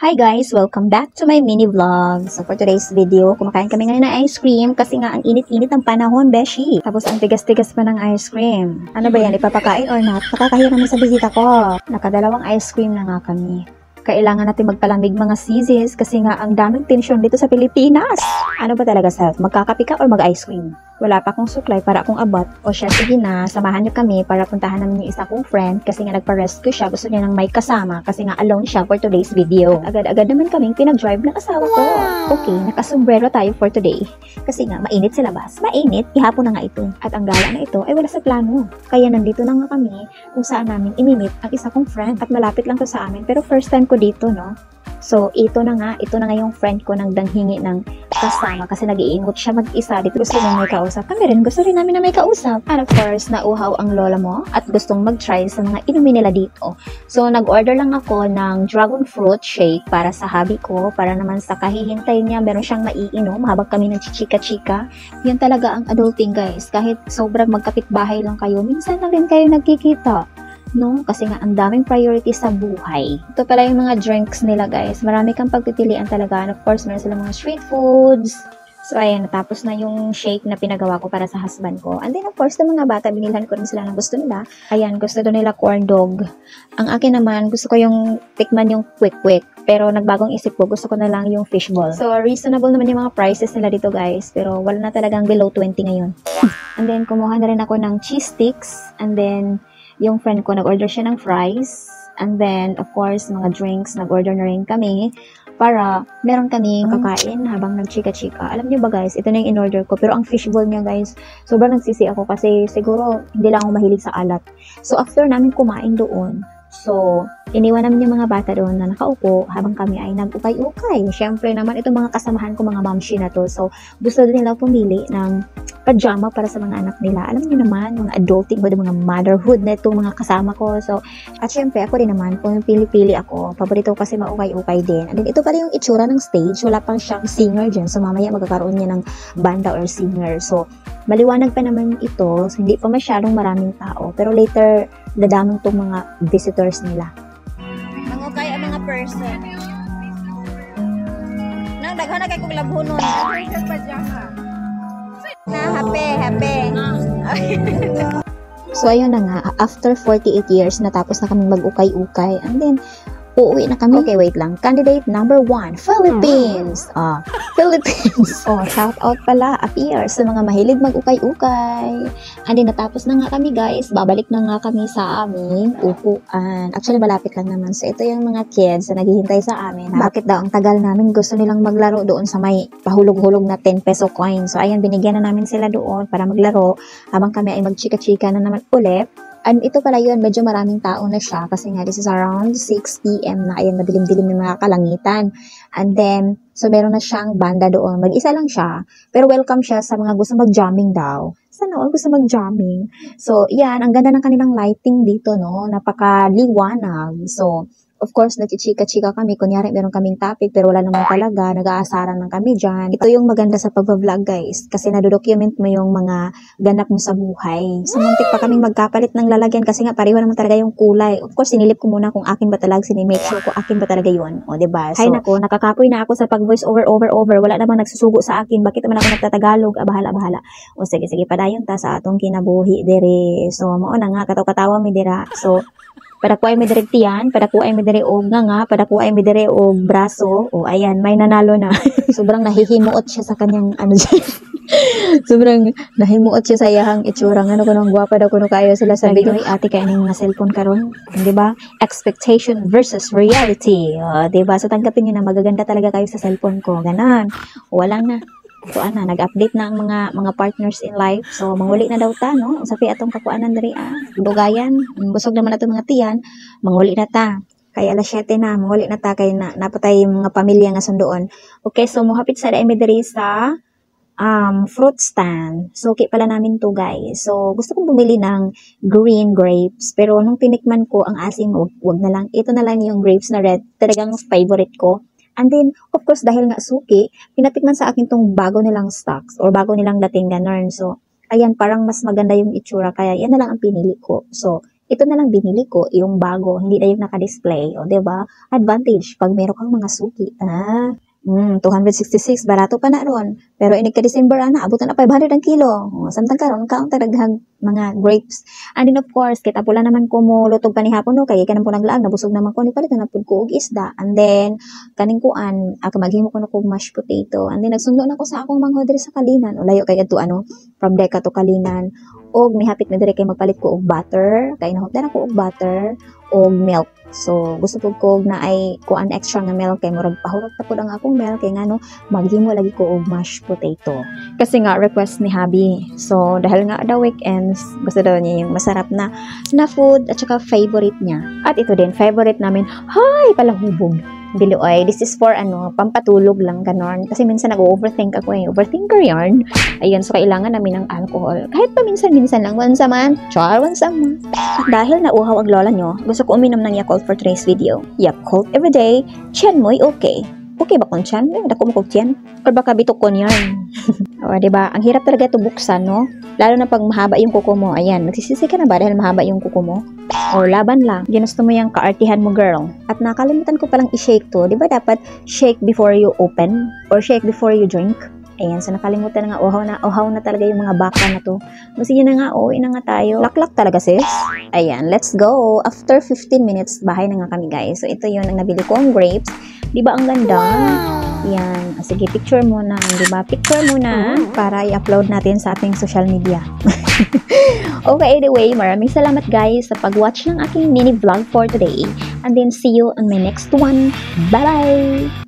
Hi guys! Welcome back to my mini vlog. So for today's video, kumakain kami ngayon ng ice cream kasi nga ang init-init ang panahon, beshi. Tapos ang tigas-tigas pa ng ice cream. Ano ba yan? Ipapakain or not? Nakakahiya naman sa bisita ko. Nakadalawang ice cream na nga kami. Kailangan natin magpalamig mga sisis kasi nga ang daming tensyon dito sa Pilipinas. Ano ba talaga, Seth? Magkakape ka or mag-ice cream? Wala pa akong suklay para akong abot. O siya, sige na, samahan niyo kami para puntahan namin yung isa kong friend kasi nga nagpa-rescue siya. Gusto niya nang may kasama kasi nga alone siya for today's video. Agad-agad naman kaming pinag-drive ng asawa ko. Okay, nakasombrero tayo for today. Kasi nga, mainit sa labas. Mainit, ihapon na nga ito. At ang gala na ito ay wala sa plano. Kaya nandito na nga kami kung saan namin imimit ang isa kong friend at malapit lang to sa amin. Pero first time ko dito, no? So, ito na nga yung friend ko nang danghingi ng kasama kasi nag-iingot siya mag-isa. Dito gusto niya may kausap. Kami rin, gusto rin namin na may kausap. And of course, nauhaw ang lola mo at gustong mag-try sa mga inumin nila dito. So, nag-order lang ako ng dragon fruit shake para sa hubby ko. Para naman sa kahihintay niya, meron siyang maiinom habang kami nagchichika-chika. Yan talaga ang adulting, guys. Kahit sobrang magkapit-bahay lang kayo, minsan lang rin kayo nagkikita. No? Kasi nga, ang daming priority sa buhay. Ito pala yung mga drinks nila, guys. Marami kang pagpipilian talaga. And of course, meron silang mga street foods. So, ayan, natapos na yung shake na pinagawa ko para sa husband ko. And then, of course, ng mga bata, binilhan ko rin sila ng gusto nila. Ayan, gusto doon nila corn dog. Ang akin naman, gusto ko yung tikman yung quick-quick. Pero nagbagong isip ko, gusto ko na lang yung fishball. So, reasonable naman yung mga prices nila dito, guys. Pero wala na talagang below 20 ngayon. And then, kumuha na rin ako ng cheese sticks. And then, yung friend ko, nag-order siya ng fries. And then, of course, mga drinks, nag-order na rin kami para meron kaming kakain habang nagchika-chika. Alam niyo ba, guys, ito na yung in-order ko. Pero ang fishball niya, guys, sobrang nagsisi ako kasi siguro hindi lang ako mahilig sa alat. So, after namin kumain doon, so, iniwan namin yung mga bata doon na nakaupo habang kami ay nag-ukay-ukay. Siyempre naman, itong mga kasamahan ko, mga mamshi na to. So, gusto nila pumili ng pajama para sa mga anak nila. Alam niyo naman, mga adultinghood, mga motherhood na itong mga kasama ko. So, at syempre, ako rin naman, kung pili-pili ako, paborito ko kasi maukay-ukay din. And then, ito pala yung itsura ng stage. Wala pang siyang singer dyan. So, mamaya magkakaroon niya ng banda or singer. So, maliwanag pa naman ito. So, hindi pa masyadong maraming tao. Pero later, dadamang itong mga visitors nila. Mangukay ang mga person. Nang daghan na kay kong labhonon. Na happy. So, ayun na nga. After 48 years, natapos na kami mag-ukay-ukay. And then, uuwi na kami. Okay, wait lang. Candidate number 1, Philippines. Philippines. Shout out pala, appear sa mga mahilig mag-ukay-ukay. And then, natapos na nga kami, guys. Babalik na nga kami sa aming upuan. Actually, malapit lang naman. So, ito yung mga kids na naghihintay sa amin. Bakit daw? Ang tagal namin. Gusto nilang maglaro doon sa may pahulog-hulog na 10 peso coin. So, ayan, binigyan na namin sila doon para maglaro habang kami ay magchika-chika na naman ulit. And ito pala yun, medyo maraming tao na siya kasi nga this is around 6 p.m. na. Ayan, madilim-dilim ng mga kalangitan. And then, so meron na siyang banda doon. Mag-isa lang siya. Pero welcome siya sa mga gusto mag-jamming daw. Sana all gusto mag-jamming. So, yan, ang ganda ng kanilang lighting dito, no? Napakaliwanag. So, of course, nagchichika-chika kami. Kunyari, meron kaming topic, pero wala naman talaga. Nag-aasaran lang kami dyan. Ito yung maganda sa pag-vlog, guys. Kasi nadodocument mo yung mga ganap mo sa buhay. So, muntik pa kaming magkapalit ng lalagyan kasi nga pareho naman talaga yung kulay. Of course, sinilip ko muna kung akin ba talaga, sinimake sure ko akin ba talaga yun. O, diba? So, hay nako, nakakapoy na ako sa pag-voice over. Wala namang nagsusugo sa akin. Bakit naman ako nagtatagalog? Bahala. O, sige, padayon ta sa atong kinabuhi, dere. So, mao na nga, katawa mi dira. So, padakuay mi dire tiyan, padakuay mi dire og nga, padakuay mi dire og braso. O ayan, may nanalo na. Sobrang nahihimuot siya sa kanyang ano dyan. Sobrang nahimuot siya sa iyang itsura. Ano ko nang gwapa daw kuno kayo sila sa video. Ate kay ning mga cellphone karon, di ba? Expectation versus reality. Di ba? So tanggapin niyo na magaganda talaga kayo sa cellphone ko. Ganon. Wala na. So, nag-update na ang mga partners in life. So, manguli na daw ta, no? Sabi atong kakuanan diri, dugayan. Busog naman nato mga tiyan. Manguli na ta. Kaya alas 7 na, manguli na ta. Kaya napatay mga pamilya nga sundoon. Okay, so, muhapit sa daimi diri sa fruit stand. So, okay pala namin to, guys. So, gusto kong bumili ng green grapes. Pero, nung tinikman ko, ang asim, wag na lang. Ito na lang yung grapes na red. Talagang favorite ko. And then, of course, dahil nga suki, pinatikman sa akin tong bago nilang stocks or bago nilang dating ganun. So, ayan, parang mas maganda yung itsura. Kaya, yan na lang ang pinili ko. So, ito na lang binili ko, yung bago, hindi na yung naka-display. O, diba? Advantage, pag meron kang mga suki. 266, barato pa na ron. Pero inig ka December, abutan na 500 ang kilo. O, samtang karon kaong tagaghag mga grapes. And then of course, kita pula naman ko mo lutog pa ni hapon, no? Kaya kanan po naglaag, nabusog naman ko, ni palit na po ko og isda. And then, kaning kuan, maghimo ko na ko mashed potato. And then, nagsundo na ko sa akong mga diri sa Kalinan. O, layo kay to from Deca to Kalinan. Og mihapit na dire kay magpalit ko og butter. Kay nahutdan ako og butter og milk. So, gusto ko na ay kuan extra nga milk kay murag pahurot ta pud ang akong milk kay ngano maghimo lagi ko og mashed potato. Kasi nga request ni Habi. So, dahil nga daw weekends, gusto daw niya yung masarap na food at saka favorite niya. At ito din favorite namin. Hay, palahubog. Biluoy, this is for pampatulog lang ganon. Kasi minsan nag-overthink ako overthinker yarn. Ayun, so kailangan namin ng alcohol. Kahit pa minsan lang, once a month. At dahil nauhaw ang lola nyo, gusto ko uminom ng Yakult for today's video. Yakult everyday, tiyan mo'y okay. Okay ba kung tiyan? Dako mo kong tiyan? Or baka bitok ko yarn? O, diba? Ang hirap talaga ito buksan, no? Lalo na pag mahaba yung kuko mo. Ayan, nagsisisi ka na ba dahil mahaba yung kuko mo? O, laban lang. Ginusto mo yung kaartihan mo, girl. At nakalimutan ko palang i-shake to. Diba dapat shake before you open? Or shake before you drink? Ayan, so nakalimutan na nga, uhaw na talaga yung mga baka na to. Sige na nga, uwi na nga tayo. Laklak talaga, sis. Ayan, let's go. After 15 minutes, bahay na nga kami, guys. So, ito yun ang nabili kong grapes. Diba ang ganda? Yan. Sige, picture muna. Diba? Picture muna para i-upload natin sa ating social media. Okay, anyway, maraming salamat, guys, sa pag-watch ng aking mini vlog for today. And then, see you on my next one. Bye-bye!